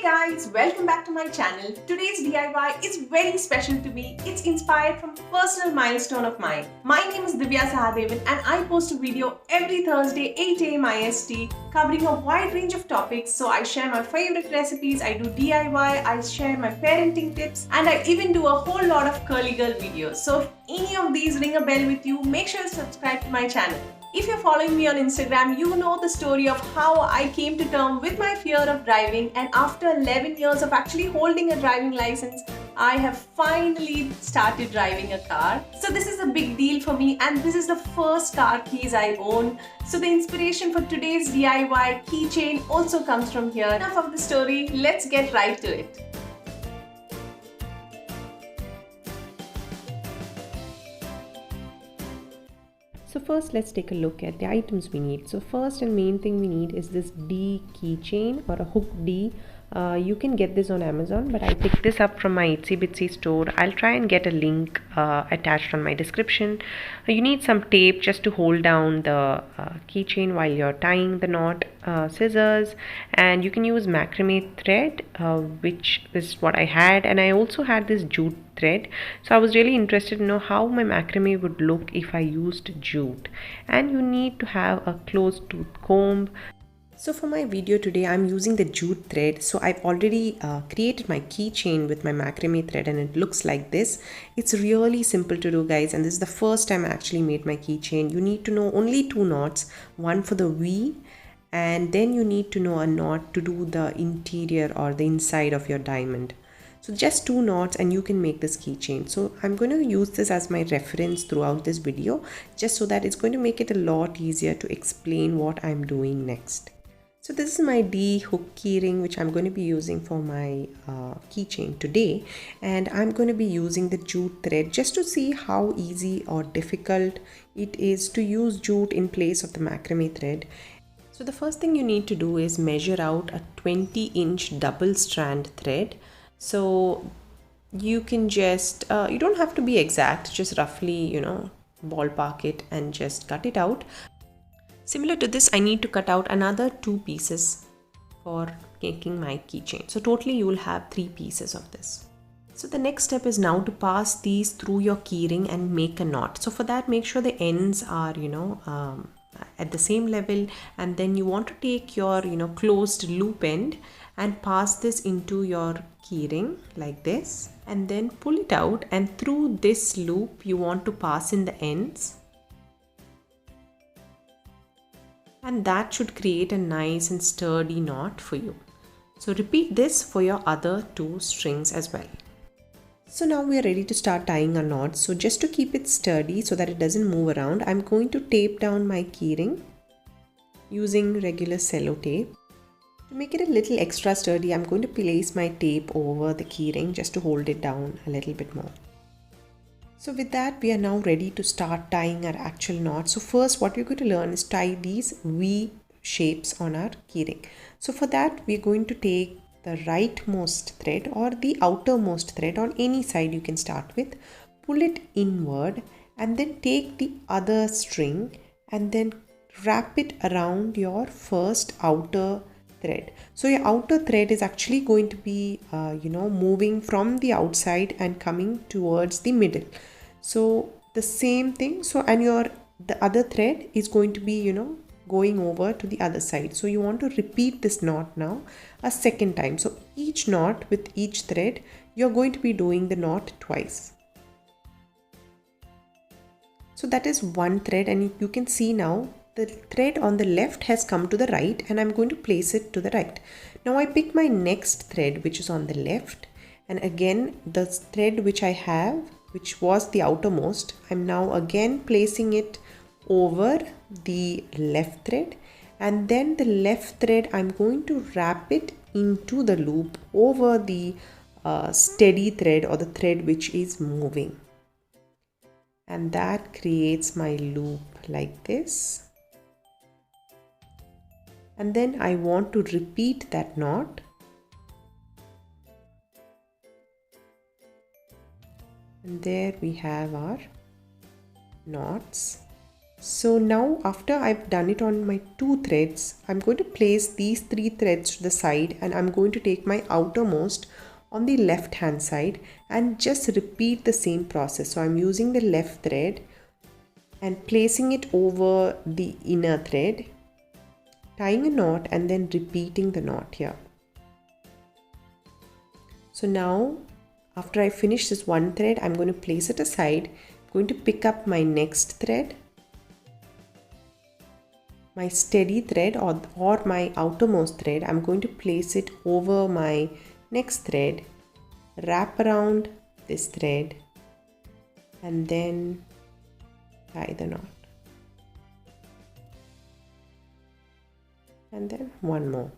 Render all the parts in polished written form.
guys, welcome back to my channel. Today's DIY is very special to me. It's inspired from a personal milestone of mine. My name is Dhivya Sahadevan and I post a video every Thursday 8 a.m. IST covering a wide range of topics. So I share my favorite recipes, I do DIY, I share my parenting tips, and I even do a whole lot of curly girl videos. So if any of these ring a bell with you, make sure to subscribe to my channel. If you're following me on Instagram, you know the story of how I came to terms with my fear of driving, and after 11 years of actually holding a driving license, I have finally started driving a car. So this is a big deal for me, and this is the first car keys I own. So the inspiration for today's DIY keychain also comes from here. Enough of the story, let's get right to it. So first let's take a look at the items we need. So first and main thing we need is this D keychain or a hook D. You can get this on Amazon, but I picked this up from my Itsy Bitsy store. I'll try and get a link attached on my description. You need some tape just to hold down the keychain while you're tying the knot, scissors, and you can use macrame thread, which is what I had, and I also had this jute thread. So I was really interested to know how my macrame would look if I used jute. And you need to have a closed tooth comb. So for my video today, I'm using the jute thread. So I've already created my keychain with my macrame thread, and it looks like this. It's really simple to do, guys, and this is the first time I actually made my keychain. You need to know only 2 knots, one for the V, and then you need to know a knot to do the interior or the inside of your diamond. So just 2 knots and you can make this keychain. So I'm going to use this as my reference throughout this video, just so that it's going to make it a lot easier to explain what I'm doing next. So this is my D hook keyring, which I'm going to be using for my keychain today, and I'm going to be using the jute thread just to see how easy or difficult it is to use jute in place of the macrame thread. So the first thing you need to do is measure out a 20-inch double strand thread. So you can just, you don't have to be exact, just roughly, ballpark it and just cut it out. Similar to this, I need to cut out another 2 pieces for making my keychain. So totally you will have 3 pieces of this. So the next step is now to pass these through your keyring and make a knot. So for that, make sure the ends are, at the same level, and then you want to take your, closed loop end and pass this into your keyring like this, and then pull it out, and through this loop you want to pass in the ends. And that should create a nice and sturdy knot for you. So repeat this for your other 2 strings as well. So now we are ready to start tying our knots. So just to keep it sturdy so that it doesn't move around, I'm going to tape down my keyring using regular cello tape. To make it a little extra sturdy, I'm going to place my tape over the keyring just to hold it down a little bit more. So with that, we are now ready to start tying our actual knot. So first, what we're going to learn is tie these V shapes on our keyring. So for that, we're going to take the rightmost thread or the outermost thread on any side you can start with, pull it inward, and then take the other string and then wrap it around your first outer thread. So your outer thread is actually going to be, moving from the outside and coming towards the middle. So the same thing. So the other thread is going to be, going over to the other side. So you want to repeat this knot now a second time. So each knot with each thread, you're going to be doing the knot twice. So that is one thread, and you can see now the thread on the left has come to the right, and I'm going to place it to the right. Now I pick my next thread, which is on the left, and again the thread which I have, which was the outermost, I'm now again placing it over the left thread, and then the left thread I'm going to wrap it into the loop over the steady thread or the thread which is moving, and that creates my loop like this. And then I want to repeat that knot. And there we have our knots. So now after I've done it on my 2 threads, I'm going to place these 3 threads to the side, and I'm going to take my outermost on the left hand side and just repeat the same process. So I'm using the left thread and placing it over the inner thread, tying a knot and then repeating the knot here. So now after I finish this one thread, I'm going to place it aside. I'm going to pick up my next thread, my steady thread or my outermost thread. I'm going to place it over my next thread, wrap around this thread and then tie the knot. And then one more.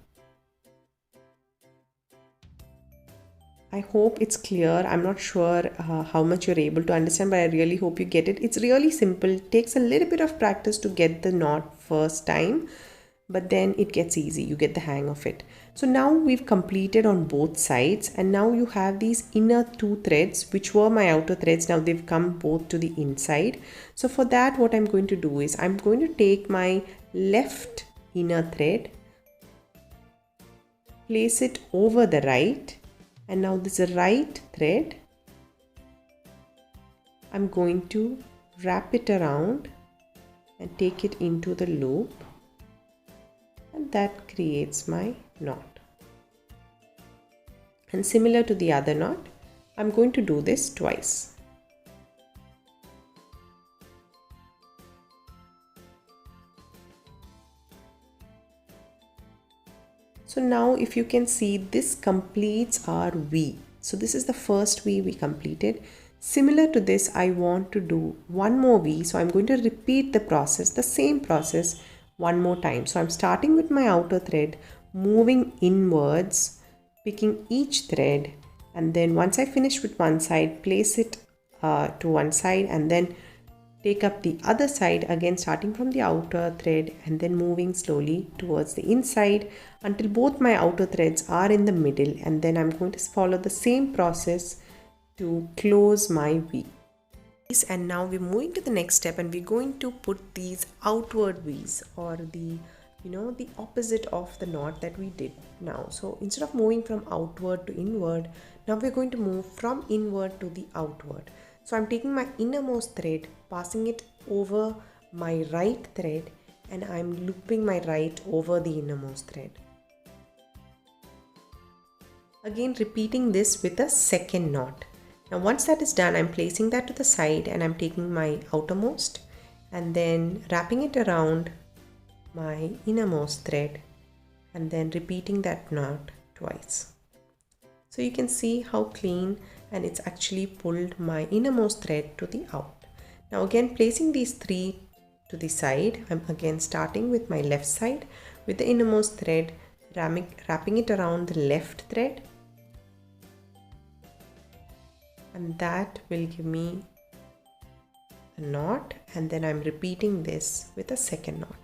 I hope it's clear. I'm not sure how much you're able to understand, but I really hope you get it. It's really simple. It takes a little bit of practice to get the knot first time, but then it gets easy. You get the hang of it. So now we've completed on both sides, and now you have these inner 2 threads, which were my outer threads. Now they've come both to the inside. So for that, what I'm going to do is I'm going to take my left inner thread, place it over the right, and now this right thread, I'm going to wrap it around and take it into the loop, and that creates my knot. And similar to the other knot, I'm going to do this twice. So now if you can see, this completes our V. So this is the first V we completed. Similar to this, I want to do one more V. So I'm going to repeat the process, the same process one more time. So I'm starting with my outer thread, moving inwards, picking each thread, and then once I finish with one side, place it to one side and then take up the other side, again starting from the outer thread and then moving slowly towards the inside until both my outer threads are in the middle, and then I'm going to follow the same process to close my V. And now we're moving to the next step, and we're going to put these outward V's, or the opposite of the knot that we did now. So instead of moving from outward to inward, now we're going to move from inward to the outward. So I'm taking my innermost thread, passing it over my right thread, and I'm looping my right over the innermost thread. Again repeating this with a second knot. Now once that is done, I'm placing that to the side and I'm taking my outermost and then wrapping it around my innermost thread and then repeating that knot twice. So you can see how clean, and it's actually pulled my innermost thread to the out. Now again placing these 3 to the side, I'm again starting with my left side with the innermost thread, wrapping it around the left thread, and that will give me a knot, and then I'm repeating this with a second knot.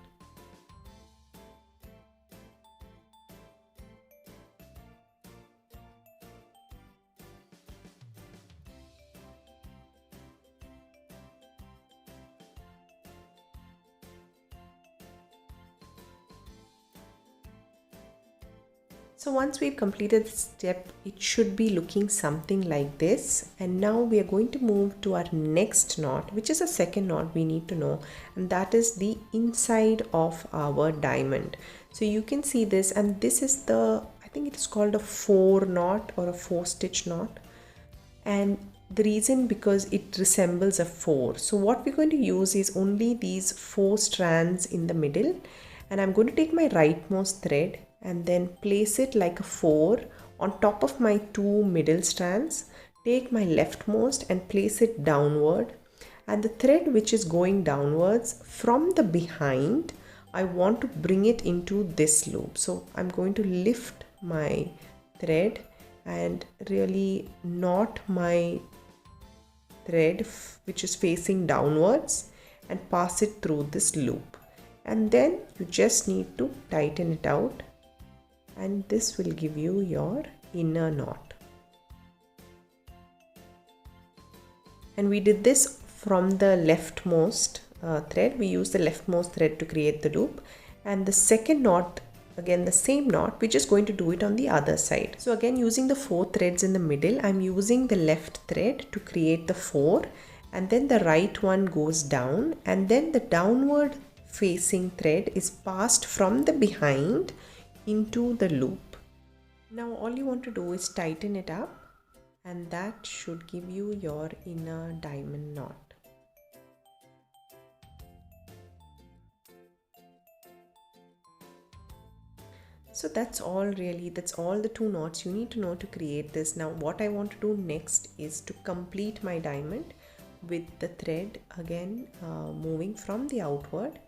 So once we've completed this step, it should be looking something like this. And now we are going to move to our next knot, which is a second knot we need to know, and that is the inside of our diamond. So you can see this, and this is I think it is called a 4 knot or a 4 stitch knot. And the reason, because it resembles a 4. So what we're going to use is only these 4 strands in the middle, and I'm going to take my rightmost thread and then place it like a 4 on top of my 2 middle strands. Take my leftmost and place it downward, and the thread which is going downwards from the behind, I want to bring it into this loop. So I'm going to lift my thread and really knot my thread which is facing downwards and pass it through this loop, and then you just need to tighten it out, and this will give you your inner knot. And we did this from the leftmost thread, we use the leftmost thread to create the loop, and the second knot, again the same knot, we're just going to do it on the other side. So again, using the 4 threads in the middle, I'm using the left thread to create the 4, and then the right one goes down, and then the downward facing thread is passed from the behind into the loop. Now all you want to do is tighten it up, and that should give you your inner diamond knot. So that's all really, that's all the 2 knots you need to know to create this. Now what I want to do next is to complete my diamond with the thread again moving from the outward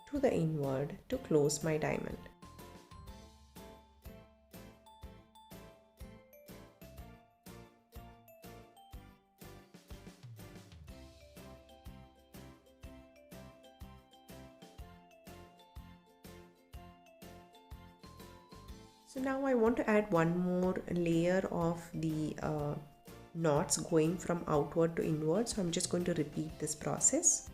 to the inward to close my diamond. So now I want to add one more layer of the knots going from outward to inward. So I'm just going to repeat this process.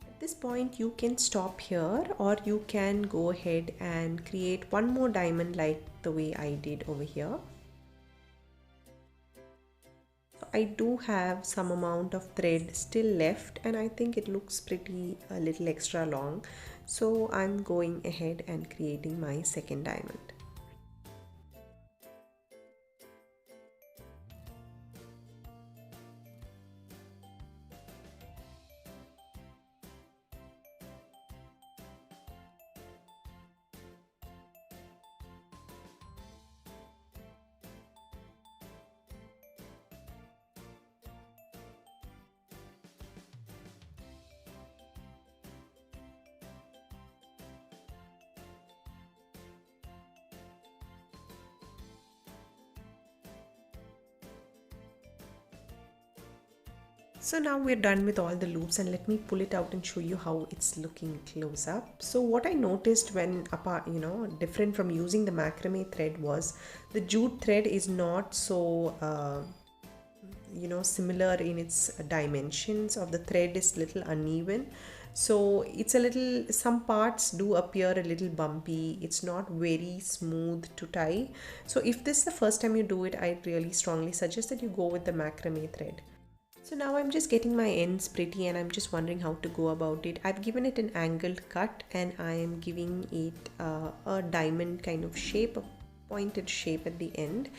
At this point you can stop here, or you can go ahead and create one more diamond like the way I did over here. I do have some amount of thread still left, and I think it looks pretty a little extra long, so I'm going ahead and creating my second diamond. So now we're done with all the loops, and let me pull it out and show you how it's looking close up. So what I noticed when different from using the macrame thread was the jute thread is not so similar in its dimensions of the thread is little uneven. So it's a little, some parts do appear a little bumpy. It's not very smooth to tie. So if this is the first time you do it, I really strongly suggest that you go with the macrame thread. So now I'm just getting my ends pretty, and I'm just wondering how to go about it. I've given it an angled cut, and I am giving it a diamond kind of shape, a pointed shape at the end.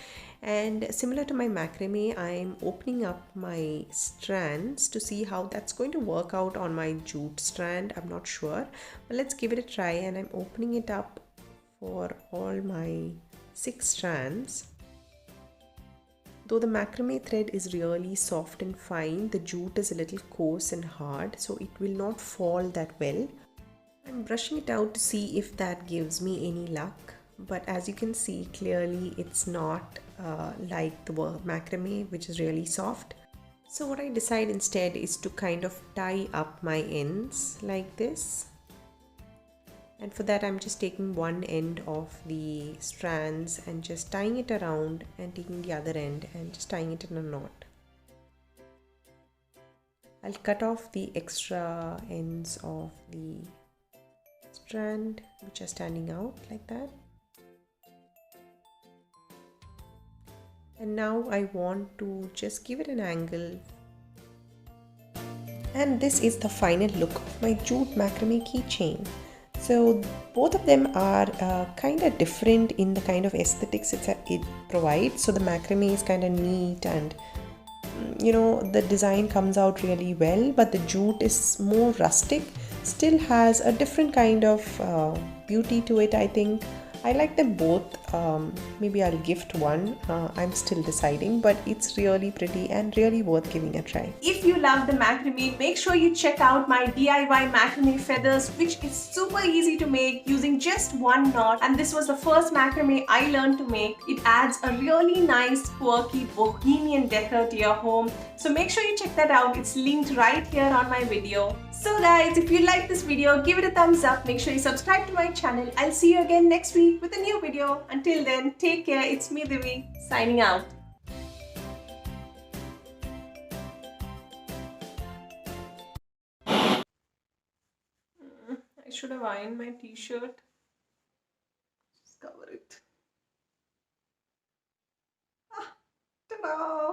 And similar to my macrame, I'm opening up my strands to see how that's going to work out on my jute strand. I'm not sure, but let's give it a try. And I'm opening it up for all my 6 strands. Though the macrame thread is really soft and fine, the jute is a little coarse and hard, so it will not fall that well. I'm brushing it out to see if that gives me any luck, but as you can see clearly it's not like the macrame, which is really soft. So what I decide instead is to kind of tie up my ends like this. And for that I'm just taking one end of the strands and just tying it around, and taking the other end and just tying it in a knot. I'll cut off the extra ends of the strand which are standing out like that. And now I want to just give it an angle. And this is the final look of my jute macrame keychain. So both of them are kind of different in the kind of aesthetics it provides. So the macrame is kind of neat, and the design comes out really well, but the jute is more rustic, still has a different kind of beauty to it. I think I like them both. Maybe I'll gift one. I'm still deciding, but it's really pretty and really worth giving a try. If you love the macrame, make sure you check out my DIY macrame feathers, which is super easy to make using just one knot. And this was the first macrame I learned to make. It adds a really nice, quirky, bohemian decor to your home. So make sure you check that out. It's linked right here on my video. So guys, if you like this video, give it a thumbs up. Make sure you subscribe to my channel. I'll see you again next week with a new video. Until then, take care. It's me, Dhivya, signing out. I should have ironed my t-shirt. Just cover it. Ah, ta-da!